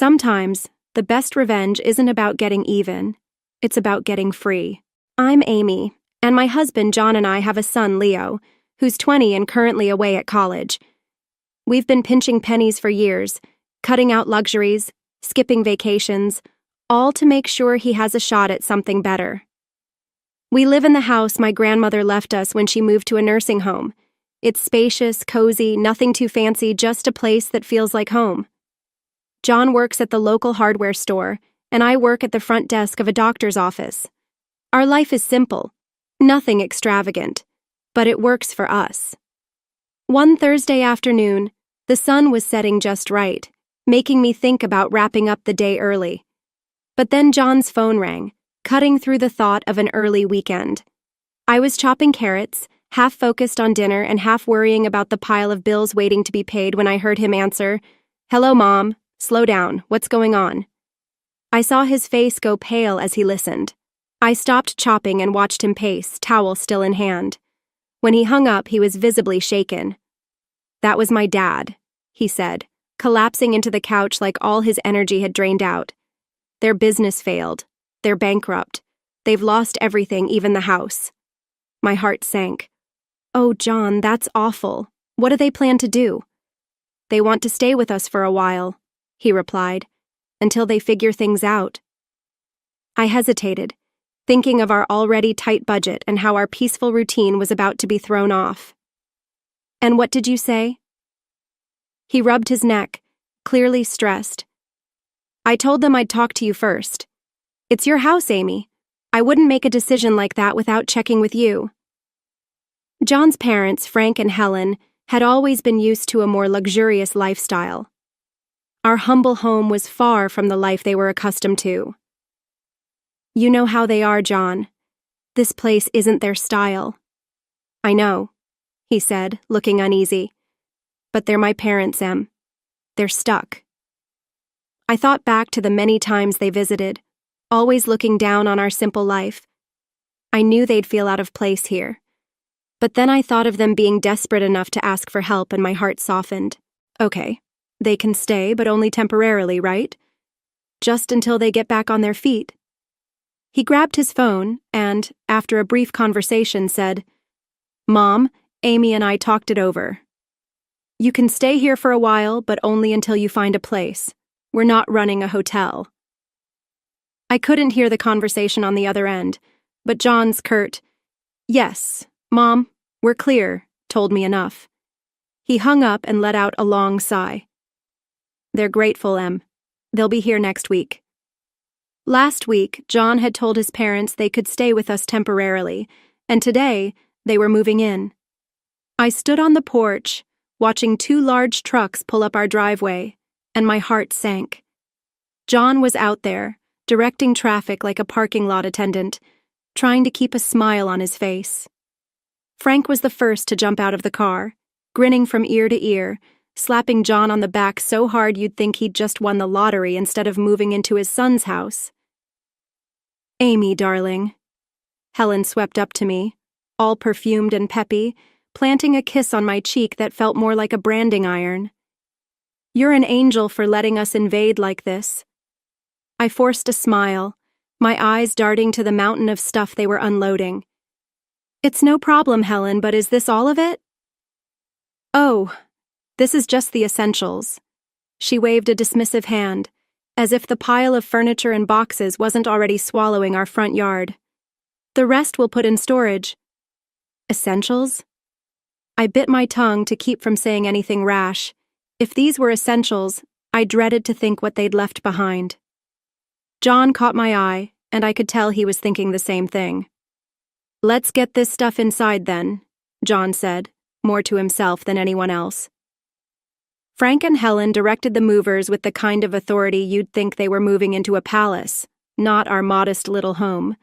Sometimes, the best revenge isn't about getting even. It's about getting free. I'm Amy, and my husband John and I have a son, Leo, who's 20 and currently away at college. We've been pinching pennies for years, cutting out luxuries, skipping vacations, all to make sure he has a shot at something better. We live in the house my grandmother left us when she moved to a nursing home. It's spacious, cozy, nothing too fancy, just a place that feels like home. John works at the local hardware store, and I work at the front desk of a doctor's office. Our life is simple, nothing extravagant, but it works for us. One Thursday afternoon, the sun was setting just right, making me think about wrapping up the day early. But then John's phone rang, cutting through the thought of an early weekend. I was chopping carrots, half focused on dinner and half worrying about the pile of bills waiting to be paid when I heard him answer, "Hello, Mom. Slow down. What's going on?" I saw his face go pale as he listened. I stopped chopping and watched him pace, towel still in hand. When he hung up, he was visibly shaken. "That was my dad," he said, collapsing into the couch like all his energy had drained out. "Their business failed. They're bankrupt. They've lost everything, even the house." My heart sank. "Oh, John, that's awful. What do they plan to do?" "They want to stay with us for a while," he replied, "until they figure things out." I hesitated, thinking of our already tight budget and how our peaceful routine was about to be thrown off. "And what did you say?" He rubbed his neck, clearly stressed. "I told them I'd talk to you first. It's your house, Amy. I wouldn't make a decision like that without checking with you." John's parents, Frank and Helen, had always been used to a more luxurious lifestyle. Our humble home was far from the life they were accustomed to. "You know how they are, John. This place isn't their style." "I know," he said, looking uneasy. "But they're my parents, Em. They're stuck." I thought back to the many times they visited, always looking down on our simple life. I knew they'd feel out of place here. But then I thought of them being desperate enough to ask for help and my heart softened. Okay, they can stay, but only temporarily, right? Just until they get back on their feet. He grabbed his phone and, after a brief conversation, said, "Mom, Amy and I talked it over. You can stay here for a while, but only until you find a place. We're not running a hotel." I couldn't hear the conversation on the other end, but John's curt, "Yes, Mom, we're clear," told me enough. He hung up and let out a long sigh. "They're grateful, Em. They'll be here next week." Last week, John had told his parents they could stay with us temporarily, and today, they were moving in. I stood on the porch, watching two large trucks pull up our driveway, and my heart sank. John was out there, directing traffic like a parking lot attendant, trying to keep a smile on his face. Frank was the first to jump out of the car, grinning from ear to ear, slapping John on the back so hard you'd think he'd just won the lottery instead of moving into his son's house. "Amy, darling." Helen swept up to me, all perfumed and peppy, planting a kiss on my cheek that felt more like a branding iron. "You're an angel for letting us invade like this." I forced a smile, my eyes darting to the mountain of stuff they were unloading. "It's no problem, Helen, but is this all of it?" "Oh, this is just the essentials." She waved a dismissive hand, as if the pile of furniture and boxes wasn't already swallowing our front yard. "The rest we'll put in storage." "Essentials?" I bit my tongue to keep from saying anything rash. If these were essentials, I dreaded to think what they'd left behind. John caught my eye, and I could tell he was thinking the same thing. "Let's get this stuff inside then," John said, more to himself than anyone else. Frank and Helen directed the movers with the kind of authority you'd think they were moving into a palace, not our modest little home.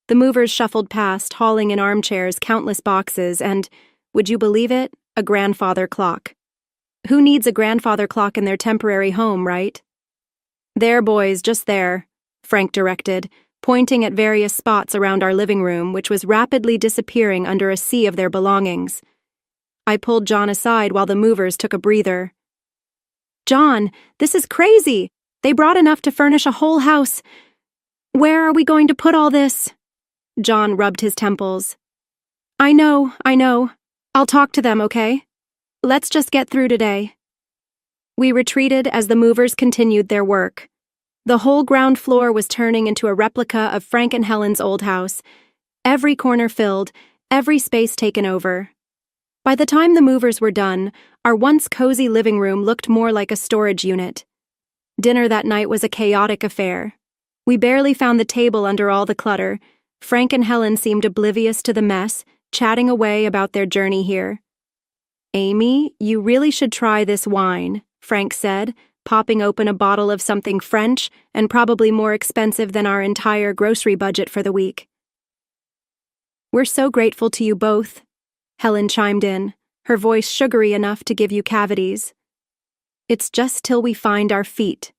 The movers shuffled past, hauling in armchairs, countless boxes, and, would you believe it, a grandfather clock. Who needs a grandfather clock in their temporary home, right? "There, boys, just there," Frank directed, pointing at various spots around our living room, which was rapidly disappearing under a sea of their belongings. I pulled John aside while the movers took a breather. "John, this is crazy! They brought enough to furnish a whole house. Where are we going to put all this? John rubbed his temples. I know. I'll talk to them, okay? Let's just get through today. We retreated as the movers continued their work. The whole ground floor was turning into a replica of Frank and Helen's old house. Every corner filled, every space taken over. By the time the movers were done, our once cozy living room looked more like a storage unit. Dinner that night was a chaotic affair. We barely found the table under all the clutter. Frank and Helen seemed oblivious to the mess, chatting away about their journey here. Amy, you really should try this wine, Frank said, popping open a bottle of something French and probably more expensive than our entire grocery budget for the week. We're so grateful to you both, Helen chimed in, her voice sugary enough to give you cavities. It's just till we find our feet.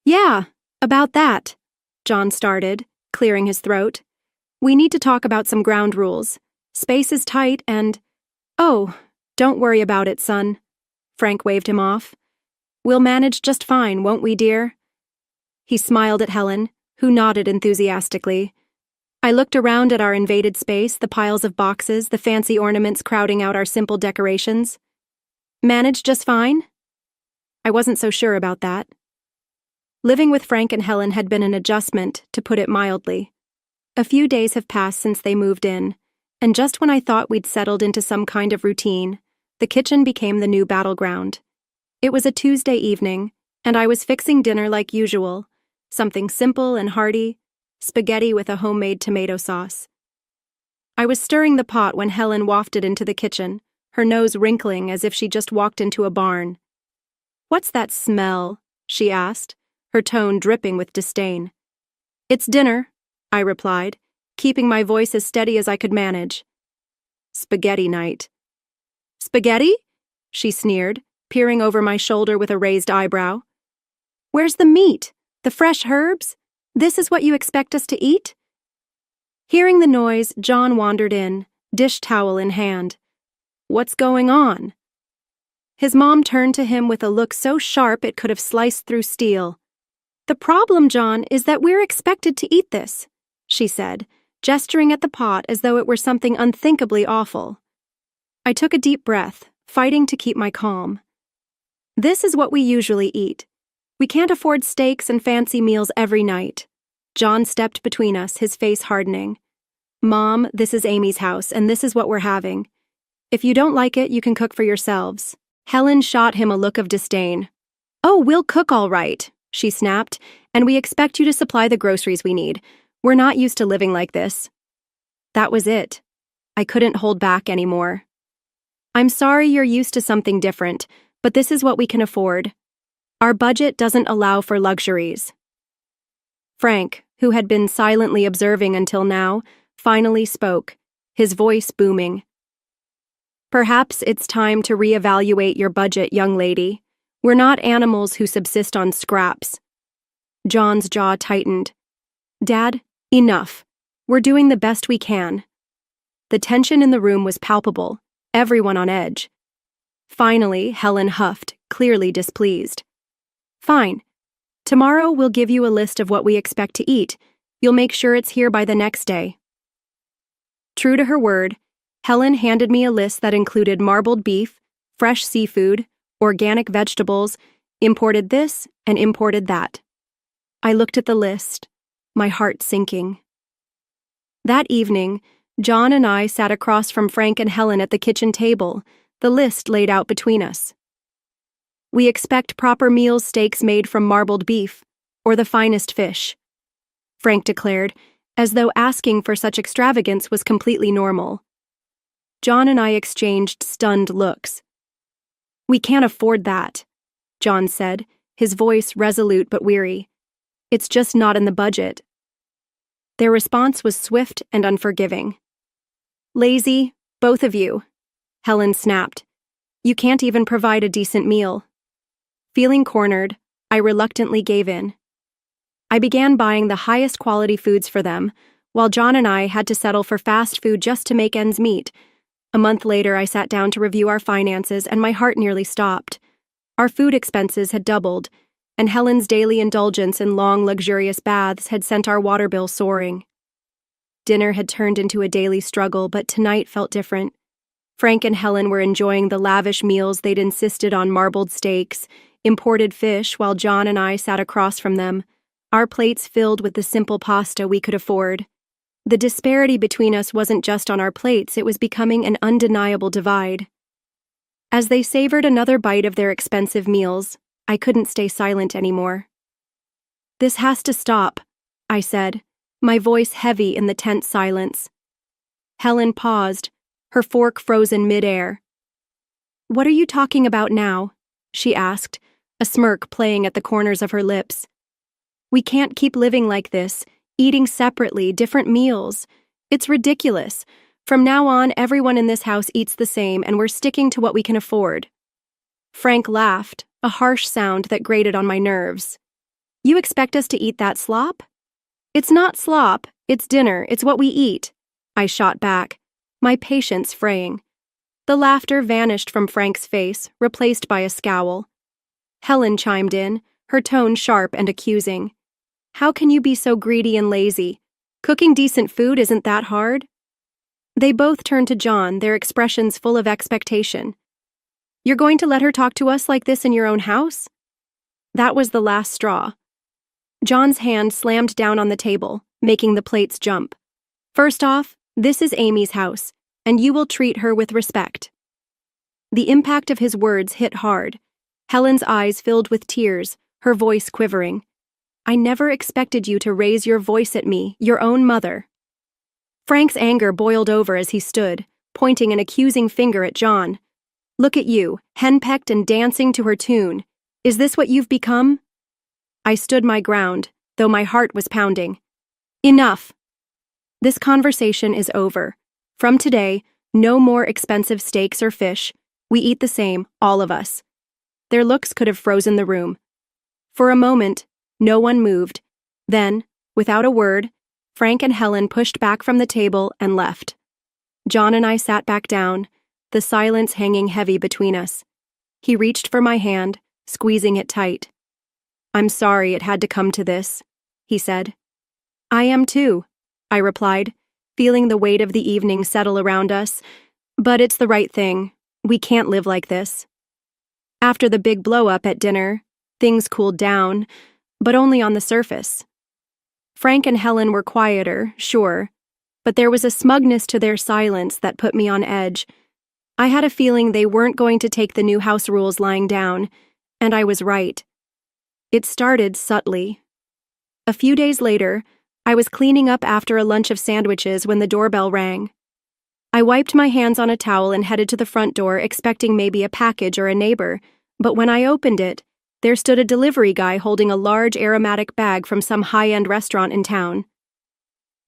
Yeah, about that, John started, clearing his throat. We need to talk about some ground rules. Space is tight and… Oh, don't worry about it, son. Frank waved him off. We'll manage just fine, won't we, dear? He smiled at Helen, who nodded enthusiastically. I looked around at our invaded space, the piles of boxes, the fancy ornaments crowding out our simple decorations. Manage just fine? I wasn't so sure about that. Living with Frank and Helen had been an adjustment, to put it mildly. A few days have passed since they moved in, and just when I thought we'd settled into some kind of routine, the kitchen became the new battleground. It was a Tuesday evening, and I was fixing dinner like usual, something simple and hearty, spaghetti with a homemade tomato sauce. I was stirring the pot when Helen wafted into the kitchen, her nose wrinkling as if she just walked into a barn. What's that smell? She asked, her tone dripping with disdain. It's dinner, I replied, keeping my voice as steady as I could manage. Spaghetti night. Spaghetti? She sneered, peering over my shoulder with a raised eyebrow. Where's the meat? The fresh herbs? This is what you expect us to eat? Hearing the noise, John wandered in, dish towel in hand. What's going on? His mom turned to him with a look so sharp it could have sliced through steel. The problem, John, is that we're expected to eat this, she said, gesturing at the pot as though it were something unthinkably awful. I took a deep breath, fighting to keep my calm. This is what we usually eat. We can't afford steaks and fancy meals every night. John stepped between us, his face hardening. Mom, this is Amy's house, and this is what we're having. If you don't like it, you can cook for yourselves. Helen shot him a look of disdain. Oh, we'll cook all right, she snapped, and we expect you to supply the groceries we need. We're not used to living like this. That was it. I couldn't hold back anymore. I'm sorry you're used to something different, but this is what we can afford. Our budget doesn't allow for luxuries. Frank, who had been silently observing until now, finally spoke, his voice booming. Perhaps it's time to reevaluate your budget, young lady. We're not animals who subsist on scraps. John's jaw tightened. Dad, enough. We're doing the best we can. The tension in the room was palpable, everyone on edge. Finally, Helen huffed, clearly displeased. Fine. Tomorrow we'll give you a list of what we expect to eat. You'll make sure it's here by the next day. True to her word, Helen handed me a list that included marbled beef, fresh seafood, organic vegetables, imported this and imported that. I looked at the list, my heart sinking. That evening, John and I sat across from Frank and Helen at the kitchen table, the list laid out between us. We expect proper meal steaks made from marbled beef, or the finest fish, Frank declared, as though asking for such extravagance was completely normal. John and I exchanged stunned looks. We can't afford that, John said, his voice resolute but weary. It's just not in the budget. Their response was swift and unforgiving. Lazy, both of you, Helen snapped. You can't even provide a decent meal. Feeling cornered, I reluctantly gave in. I began buying the highest quality foods for them, while John and I had to settle for fast food just to make ends meet. A month later, I sat down to review our finances, and my heart nearly stopped. Our food expenses had doubled, and Helen's daily indulgence in long, luxurious baths had sent our water bill soaring. Dinner had turned into a daily struggle, but tonight felt different. Frank and Helen were enjoying the lavish meals they'd insisted on: marbled steaks, imported fish, while John and I sat across from them, our plates filled with the simple pasta we could afford. The disparity between us wasn't just on our plates, it was becoming an undeniable divide. As they savored another bite of their expensive meals, I couldn't stay silent anymore. "This has to stop," I said, my voice heavy in the tense silence. Helen paused, her fork frozen mid-air. "What are you talking about now?" she asked, a smirk playing at the corners of her lips. "We can't keep living like this, eating separately, different meals. It's ridiculous. From now on, everyone in this house eats the same, and we're sticking to what we can afford." Frank laughed, a harsh sound that grated on my nerves. "You expect us to eat that slop?" "It's not slop, it's dinner, it's what we eat," I shot back, my patience fraying. The laughter vanished from Frank's face, replaced by a scowl. Helen chimed in, her tone sharp and accusing. "How can you be so greedy and lazy? Cooking decent food isn't that hard?" They both turned to John, their expressions full of expectation. "You're going to let her talk to us like this in your own house?" That was the last straw. John's hand slammed down on the table, making the plates jump. "First off, this is Amy's house, and you will treat her with respect." The impact of his words hit hard. Helen's eyes filled with tears, her voice quivering. "I never expected you to raise your voice at me, your own mother." Frank's anger boiled over as he stood, pointing an accusing finger at John. "Look at you, henpecked and dancing to her tune. Is this what you've become?" I stood my ground, though my heart was pounding. "Enough. This conversation is over. From today, no more expensive steaks or fish. We eat the same, all of us." Their looks could have frozen the room. For a moment, no one moved. Then, without a word, Frank and Helen pushed back from the table and left. John and I sat back down, the silence hanging heavy between us. He reached for my hand, squeezing it tight. "I'm sorry it had to come to this," he said. "I am too," I replied, feeling the weight of the evening settle around us. "But it's the right thing. We can't live like this." After the big blow-up at dinner, things cooled down, but only on the surface. Frank and Helen were quieter, sure, but there was a smugness to their silence that put me on edge. I had a feeling they weren't going to take the new house rules lying down, and I was right. It started subtly. A few days later, I was cleaning up after a lunch of sandwiches when the doorbell rang. I wiped my hands on a towel and headed to the front door, expecting maybe a package or a neighbor, but when I opened it, there stood a delivery guy holding a large aromatic bag from some high-end restaurant in town.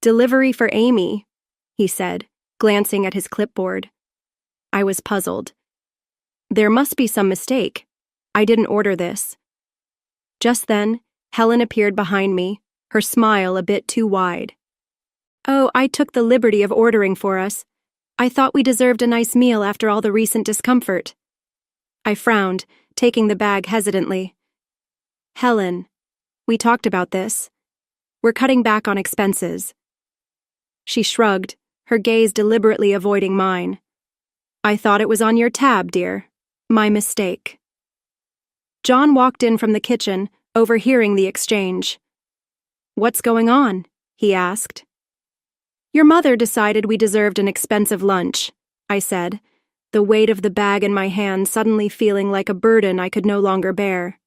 "Delivery for Amy," he said, glancing at his clipboard. I was puzzled. There must be some mistake. I didn't order this. Just then, Helen appeared behind me, her smile a bit too wide. "Oh, I took the liberty of ordering for us. I thought we deserved a nice meal after all the recent discomfort." I frowned, taking the bag hesitantly. "Helen, we talked about this. We're cutting back on expenses." She shrugged, her gaze deliberately avoiding mine. "I thought it was on your tab, dear. My mistake." John walked in from the kitchen, overhearing the exchange. "What's going on?" he asked. "Your mother decided we deserved an expensive lunch," I said, the weight of the bag in my hand suddenly feeling like a burden I could no longer bear.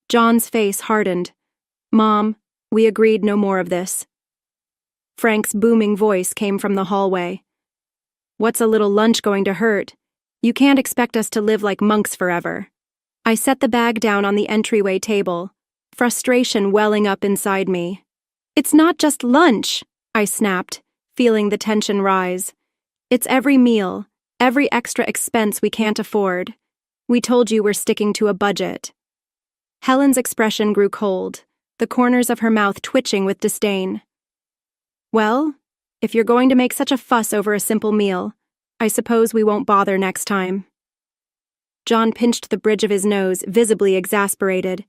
John's face hardened. "Mom, we agreed no more of this." Frank's booming voice came from the hallway. "What's a little lunch going to hurt? You can't expect us to live like monks forever." I set the bag down on the entryway table, frustration welling up inside me. "It's not just lunch," I snapped, feeling the tension rise. "It's every meal, every extra expense we can't afford. We told you we're sticking to a budget." Helen's expression grew cold, the corners of her mouth twitching with disdain. "Well, if you're going to make such a fuss over a simple meal, I suppose we won't bother next time." John pinched the bridge of his nose, visibly exasperated.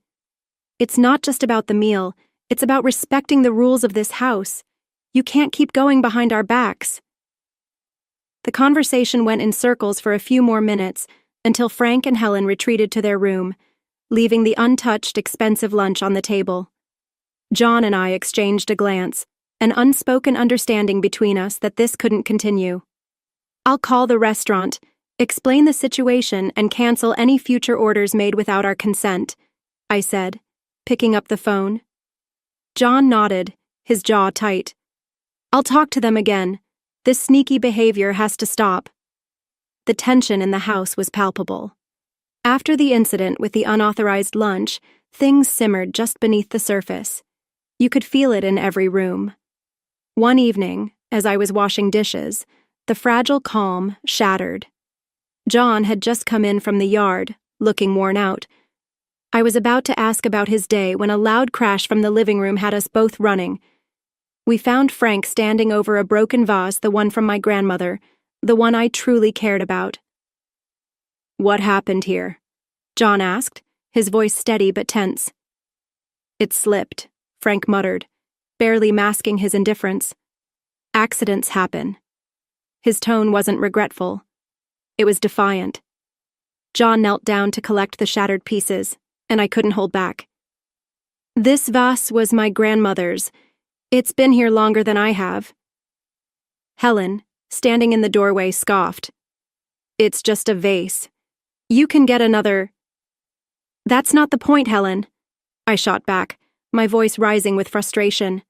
It's not just about the meal, it's about respecting the rules of this house. You can't keep going behind our backs. The conversation went in circles for a few more minutes until Frank and Helen retreated to their room, leaving the untouched, expensive lunch on the table. John and I exchanged a glance, an unspoken understanding between us that this couldn't continue. I'll call the restaurant, explain the situation, and cancel any future orders made without our consent, I said, picking up the phone. John nodded, his jaw tight. I'll talk to them again. This sneaky behavior has to stop. The tension in the house was palpable. After the incident with the unauthorized lunch, things simmered just beneath the surface. You could feel it in every room. One evening, as I was washing dishes, the fragile calm shattered. John had just come in from the yard, looking worn out. I was about to ask about his day when a loud crash from the living room had us both running. We found Frank standing over a broken vase, the one from my grandmother, the one I truly cared about. "What happened here?" John asked, his voice steady but tense. "It slipped," Frank muttered, barely masking his indifference. "Accidents happen." His tone wasn't regretful. It was defiant. John knelt down to collect the shattered pieces, and I couldn't hold back. "This vase was my grandmother's. It's been here longer than I have." Helen, standing in the doorway, scoffed. "It's just a vase. You can get another." "That's not the point, Helen," I shot back, my voice rising with frustration.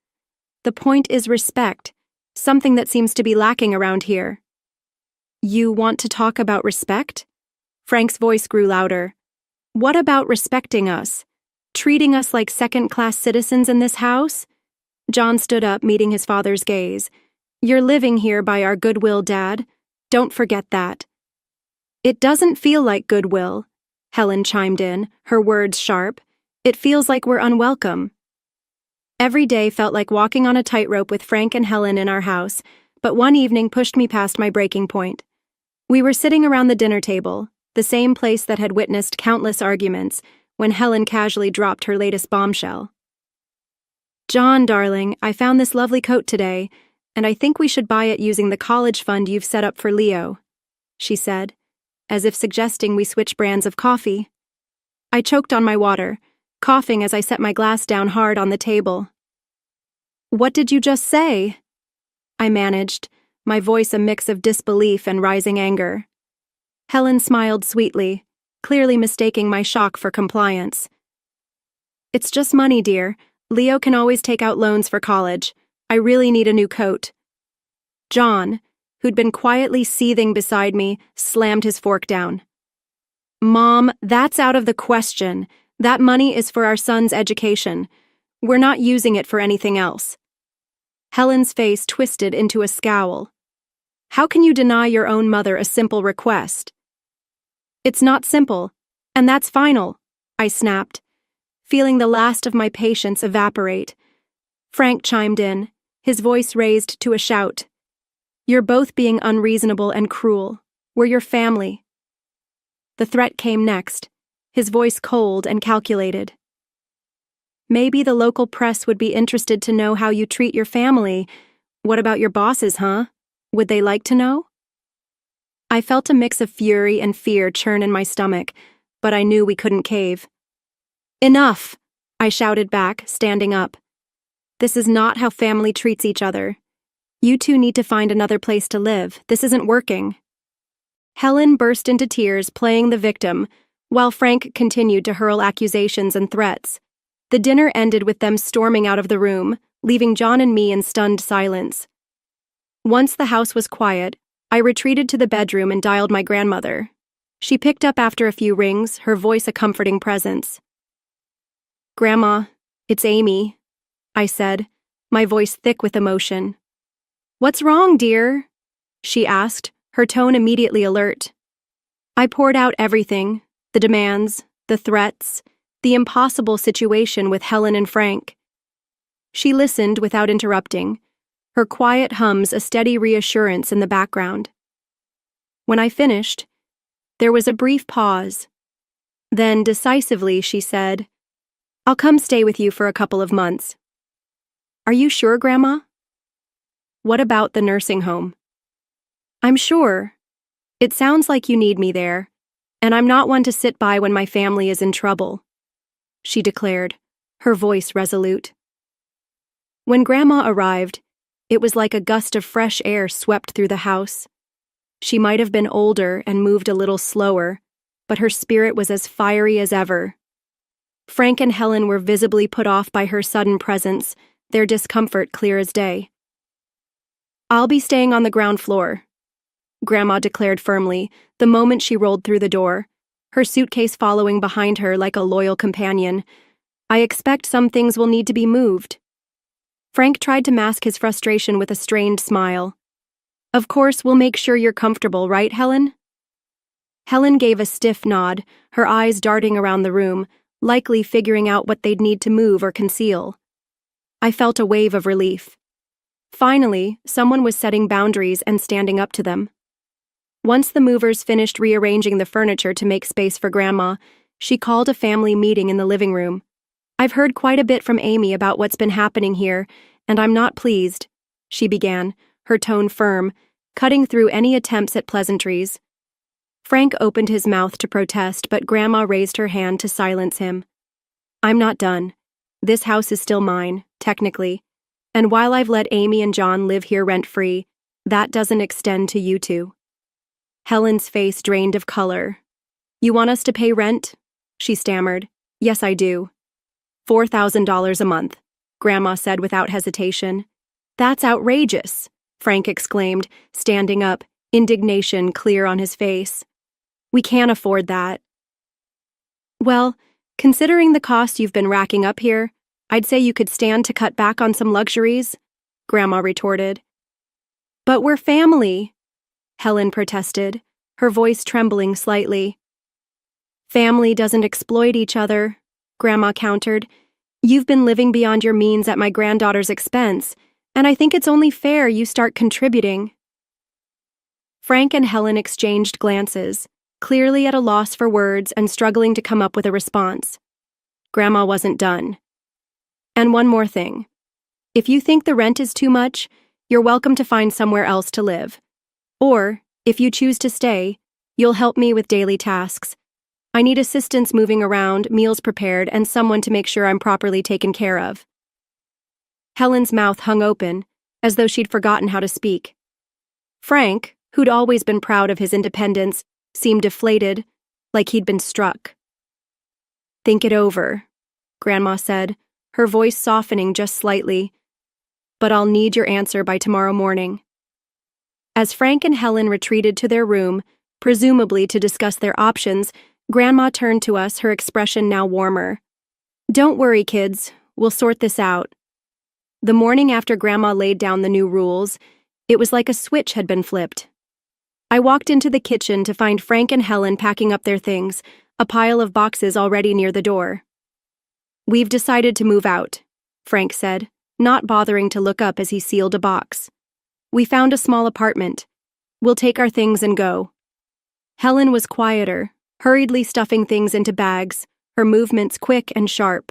"The point is respect, something that seems to be lacking around here." "You want to talk about respect?" Frank's voice grew louder. "What about respecting us? Treating us like second-class citizens in this house?" John stood up, meeting his father's gaze. "You're living here by our goodwill, Dad. Don't forget that." "It doesn't feel like goodwill," Helen chimed in, her words sharp. "It feels like we're unwelcome." Every day felt like walking on a tightrope with Frank and Helen in our house, but one evening pushed me past my breaking point. We were sitting around the dinner table, the same place that had witnessed countless arguments, when Helen casually dropped her latest bombshell. "John, darling, I found this lovely coat today, and I think we should buy it using the college fund you've set up for Leo," she said, as if suggesting we switch brands of coffee. I choked on my water, coughing as I set my glass down hard on the table. "What did you just say?" I managed, my voice a mix of disbelief and rising anger. Helen smiled sweetly, clearly mistaking my shock for compliance. "It's just money, dear. Leo can always take out loans for college. I really need a new coat." John, who'd been quietly seething beside me, slammed his fork down. "Mom, that's out of the question. That money is for our son's education. We're not using it for anything else." Helen's face twisted into a scowl. "How can you deny your own mother a simple request?" "It's not simple, and that's final," I snapped, feeling the last of my patience evaporate. Frank chimed in, his voice raised to a shout. "You're both being unreasonable and cruel. We're your family." The threat came next, his voice cold and calculated. "Maybe the local press would be interested to know how you treat your family. What about your bosses, huh? Would they like to know?" I felt a mix of fury and fear churn in my stomach, but I knew we couldn't cave. "Enough!" I shouted back, standing up. "This is not how family treats each other. You two need to find another place to live. This isn't working." Helen burst into tears, playing the victim, while Frank continued to hurl accusations and threats. The dinner ended with them storming out of the room, leaving John and me in stunned silence. Once the house was quiet, I retreated to the bedroom and dialed my grandmother. She picked up after a few rings, her voice a comforting presence. "Grandma, it's Amy," I said, my voice thick with emotion. "What's wrong, dear?" she asked, her tone immediately alert. I poured out everything, the demands, the threats, the impossible situation with Helen and Frank. She listened without interrupting, her quiet hums a steady reassurance in the background. When I finished, there was a brief pause. Then, decisively, she said, I'll come stay with you for a couple of months. Are you sure, Grandma? What about the nursing home? I'm sure. It sounds like you need me there, and I'm not one to sit by when my family is in trouble, she declared, her voice resolute. When Grandma arrived, it was like a gust of fresh air swept through the house. She might have been older and moved a little slower, but her spirit was as fiery as ever. Frank and Helen were visibly put off by her sudden presence, their discomfort clear as day. I'll be staying on the ground floor, Grandma declared firmly the moment she rolled through the door, her suitcase following behind her like a loyal companion. I expect some things will need to be moved. Frank tried to mask his frustration with a strained smile. Of course, we'll make sure you're comfortable, right, Helen? Helen gave a stiff nod, her eyes darting around the room, likely figuring out what they'd need to move or conceal. I felt a wave of relief. Finally, someone was setting boundaries and standing up to them. Once the movers finished rearranging the furniture to make space for Grandma, she called a family meeting in the living room. I've heard quite a bit from Amy about what's been happening here, and I'm not pleased, she began, her tone firm, cutting through any attempts at pleasantries. Frank opened his mouth to protest, but Grandma raised her hand to silence him. I'm not done. This house is still mine, technically, and while I've let Amy and John live here rent-free, that doesn't extend to you two. Helen's face drained of color. You want us to pay rent? She stammered. Yes, I do. $4,000 a month, Grandma said without hesitation. That's outrageous, Frank exclaimed, standing up, indignation clear on his face. We can't afford that. Well, considering the cost you've been racking up here, I'd say you could stand to cut back on some luxuries, Grandma retorted. But we're family, Helen protested, her voice trembling slightly. Family doesn't exploit each other, Grandma countered. You've been living beyond your means at my granddaughter's expense, and I think it's only fair you start contributing. Frank and Helen exchanged glances, clearly at a loss for words and struggling to come up with a response. Grandma wasn't done. And one more thing. If you think the rent is too much, you're welcome to find somewhere else to live. Or, if you choose to stay, you'll help me with daily tasks. I need assistance moving around, meals prepared, and someone to make sure I'm properly taken care of. Helen's mouth hung open, as though she'd forgotten how to speak. Frank, who'd always been proud of his independence, seemed deflated, like he'd been struck. Think it over, Grandma said, her voice softening just slightly. But I'll need your answer by tomorrow morning. As Frank and Helen retreated to their room, presumably to discuss their options, Grandma turned to us, her expression now warmer. Don't worry, kids. We'll sort this out. The morning after Grandma laid down the new rules, it was like a switch had been flipped. I walked into the kitchen to find Frank and Helen packing up their things, a pile of boxes already near the door. We've decided to move out, Frank said, not bothering to look up as he sealed a box. We found a small apartment. We'll take our things and go. Helen was quieter, hurriedly stuffing things into bags, her movements quick and sharp.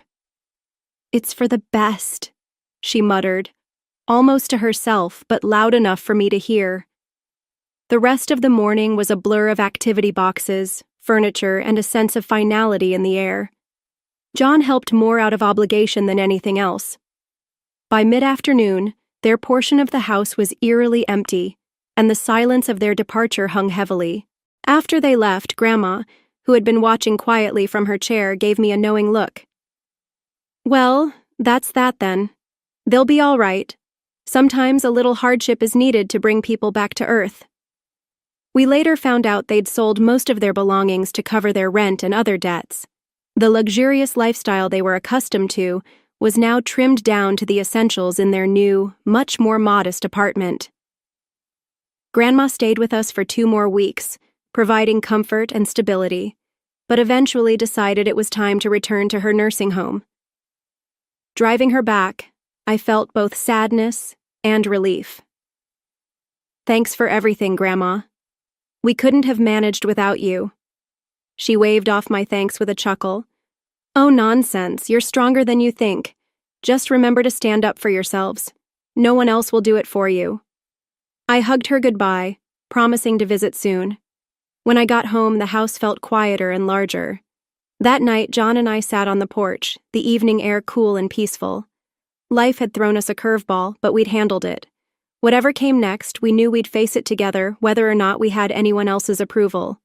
It's for the best, she muttered, almost to herself, but loud enough for me to hear. The rest of the morning was a blur of activity boxes, furniture, and a sense of finality in the air. John helped more out of obligation than anything else. By mid-afternoon, their portion of the house was eerily empty, and the silence of their departure hung heavily. After they left, Grandma, who had been watching quietly from her chair, gave me a knowing look. Well, that's that then. They'll be all right. Sometimes a little hardship is needed to bring people back to earth. We later found out they'd sold most of their belongings to cover their rent and other debts. The luxurious lifestyle they were accustomed to was now trimmed down to the essentials in their new, much more modest apartment. Grandma stayed with us for 2 more weeks, providing comfort and stability, but eventually decided it was time to return to her nursing home. Driving her back, I felt both sadness and relief. Thanks for everything, Grandma. We couldn't have managed without you. She waved off my thanks with a chuckle. Oh, nonsense. You're stronger than you think. Just remember to stand up for yourselves. No one else will do it for you. I hugged her goodbye, promising to visit soon. When I got home, the house felt quieter and larger. That night, John and I sat on the porch, the evening air cool and peaceful. Life had thrown us a curveball, but we'd handled it. Whatever came next, we knew we'd face it together, whether or not we had anyone else's approval.